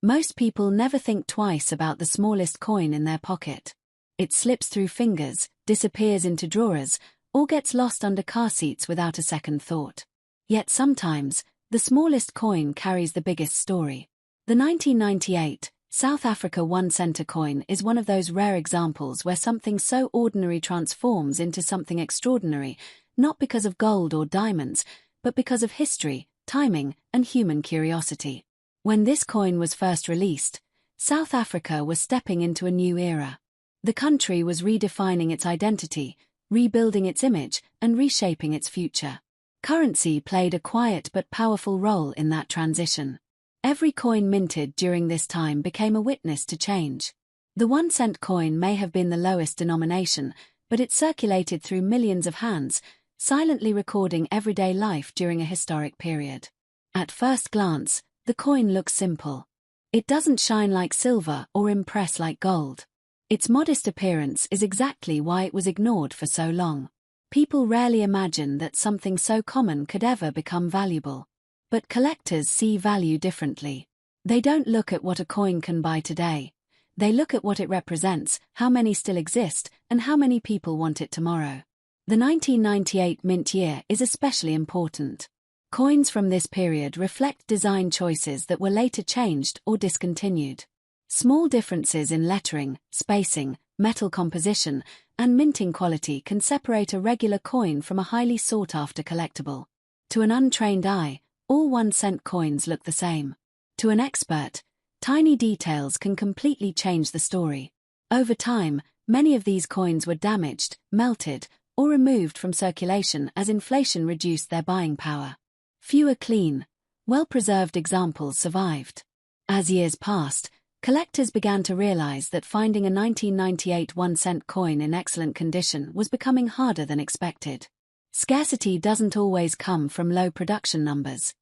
Most people never think twice about the smallest coin in their pocket. It slips through fingers, disappears into drawers, or gets lost under car seats without a second thought. Yet sometimes, the smallest coin carries the biggest story. The 1998 South Africa 1 cent coin is one of those rare examples where something so ordinary transforms into something extraordinary, not because of gold or diamonds, but because of history, timing, and human curiosity. When this coin was first released, South Africa was stepping into a new era. The country was redefining its identity, rebuilding its image, and reshaping its future. Currency played a quiet but powerful role in that transition. Every coin minted during this time became a witness to change. The 1 cent coin may have been the lowest denomination, but it circulated through millions of hands, silently recording everyday life during a historic period. At first glance, the coin looks simple. It doesn't shine like silver or impress like gold. Its modest appearance is exactly why it was ignored for so long. People rarely imagine that something so common could ever become valuable. But collectors see value differently. They don't look at what a coin can buy today. They look at what it represents, how many still exist, and how many people want it tomorrow. The 1998 mint year is especially important. Coins from this period reflect design choices that were later changed or discontinued. Small differences in lettering, spacing, metal composition, and minting quality can separate a regular coin from a highly sought-after collectible. To an untrained eye, all 1 cent coins look the same. To an expert, tiny details can completely change the story. Over time, many of these coins were damaged, melted, or removed from circulation as inflation reduced their buying power. Fewer clean, well-preserved examples survived. As years passed, collectors began to realize that finding a 1998 1 cent coin in excellent condition was becoming harder than expected. Scarcity doesn't always come from low production numbers.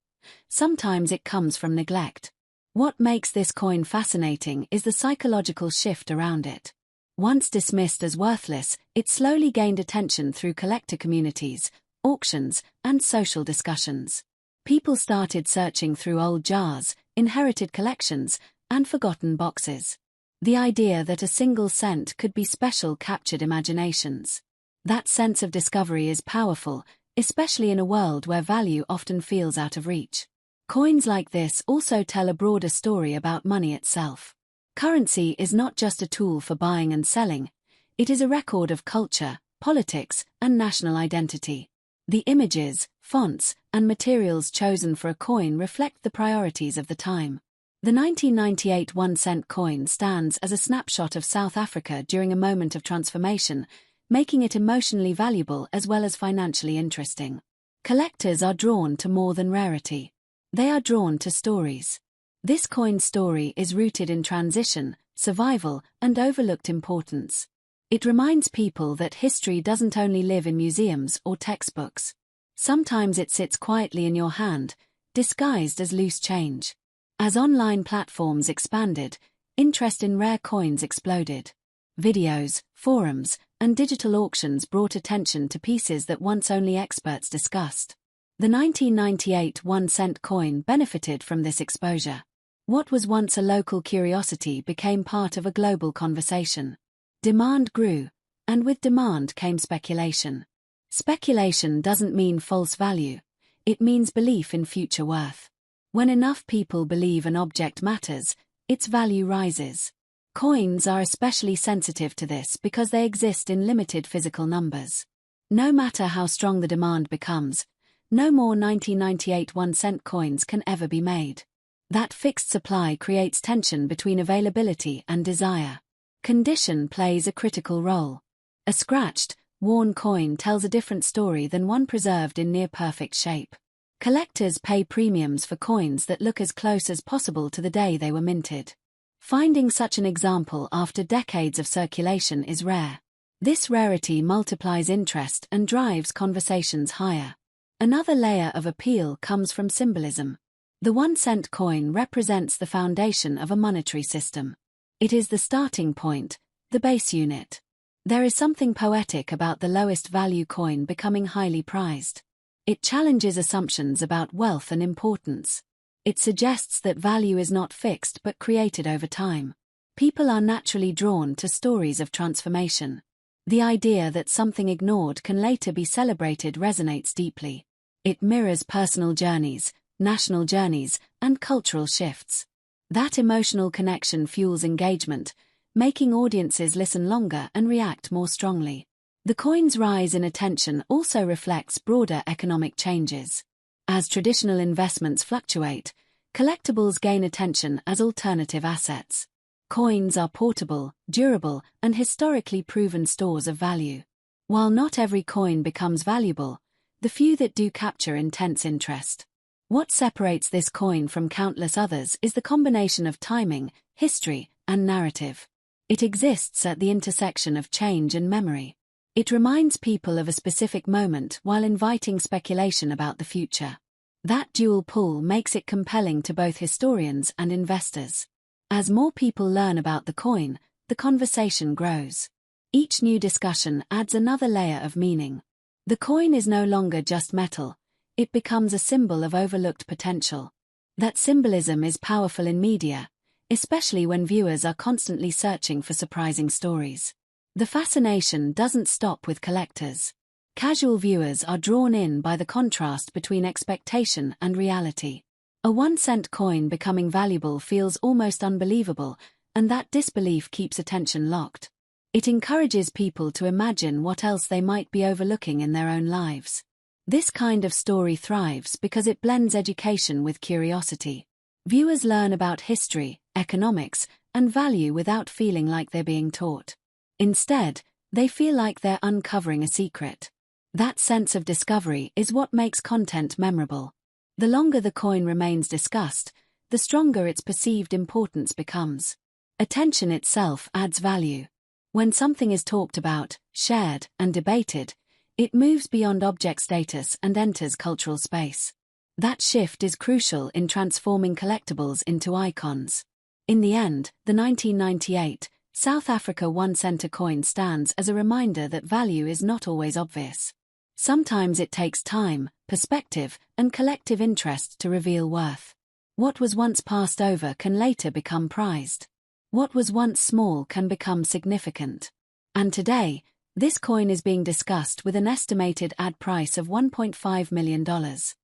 Sometimes it comes from neglect. What makes this coin fascinating is the psychological shift around it. Once dismissed as worthless, it slowly gained attention through collector communities, auctions, and social discussions. People started searching through old jars, inherited collections, and forgotten boxes. The idea that a single cent could be special captured imaginations. That sense of discovery is powerful, especially in a world where value often feels out of reach. Coins like this also tell a broader story about money itself. Currency is not just a tool for buying and selling, it is a record of culture, politics, and national identity. The images, fonts, and materials chosen for a coin reflect the priorities of the time. The 1998 1 cent coin stands as a snapshot of South Africa during a moment of transformation, making it emotionally valuable as well as financially interesting. Collectors are drawn to more than rarity. They are drawn to stories. This coin's story is rooted in transition, survival, and overlooked importance. It reminds people that history doesn't only live in museums or textbooks. Sometimes it sits quietly in your hand, disguised as loose change. As online platforms expanded, interest in rare coins exploded. Videos, forums, and digital auctions brought attention to pieces that once only experts discussed. The 1998 1 cent coin benefited from this exposure. What was once a local curiosity became part of a global conversation. Demand grew, and with demand came speculation. Speculation doesn't mean false value, it means belief in future worth. When enough people believe an object matters, its value rises. Coins are especially sensitive to this because they exist in limited physical numbers. No matter how strong the demand becomes, no more 1998 1 cent coins can ever be made. That fixed supply creates tension between availability and desire. Condition plays a critical role. A scratched, worn coin tells a different story than one preserved in near-perfect shape. Collectors pay premiums for coins that look as close as possible to the day they were minted. Finding such an example after decades of circulation is rare. This rarity multiplies interest and drives conversations higher. Another layer of appeal comes from symbolism. The 1 cent coin represents the foundation of a monetary system. It is the starting point, the base unit. There is something poetic about the lowest value coin becoming highly prized. It challenges assumptions about wealth and importance. It suggests that value is not fixed but created over time. People are naturally drawn to stories of transformation. The idea that something ignored can later be celebrated resonates deeply. It mirrors personal journeys, national journeys, and cultural shifts. That emotional connection fuels engagement, making audiences listen longer and react more strongly. The coin's rise in attention also reflects broader economic changes. As traditional investments fluctuate, collectibles gain attention as alternative assets. Coins are portable, durable, and historically proven stores of value. While not every coin becomes valuable, the few that do capture intense interest. What separates this coin from countless others is the combination of timing, history, and narrative. It exists at the intersection of change and memory. It reminds people of a specific moment while inviting speculation about the future. That dual pull makes it compelling to both historians and investors. As more people learn about the coin, the conversation grows. Each new discussion adds another layer of meaning. The coin is no longer just metal, it becomes a symbol of overlooked potential. That symbolism is powerful in media, especially when viewers are constantly searching for surprising stories. The fascination doesn't stop with collectors. Casual viewers are drawn in by the contrast between expectation and reality. A 1-cent coin becoming valuable feels almost unbelievable, and that disbelief keeps attention locked. It encourages people to imagine what else they might be overlooking in their own lives. This kind of story thrives because it blends education with curiosity. Viewers learn about history, economics, and value without feeling like they're being taught. Instead, they feel like they're uncovering a secret. That sense of discovery is what makes content memorable. The longer the coin remains discussed, the stronger its perceived importance becomes. Attention itself adds value. When something is talked about, shared, and debated, it moves beyond object status and enters cultural space. That shift is crucial in transforming collectibles into icons. In the end, the 1998 South Africa 1-cent coin stands as a reminder that value is not always obvious. Sometimes it takes time, perspective, and collective interest to reveal worth. What was once passed over can later become prized. What was once small can become significant. And today, this coin is being discussed with an estimated ad price of $1.5 million.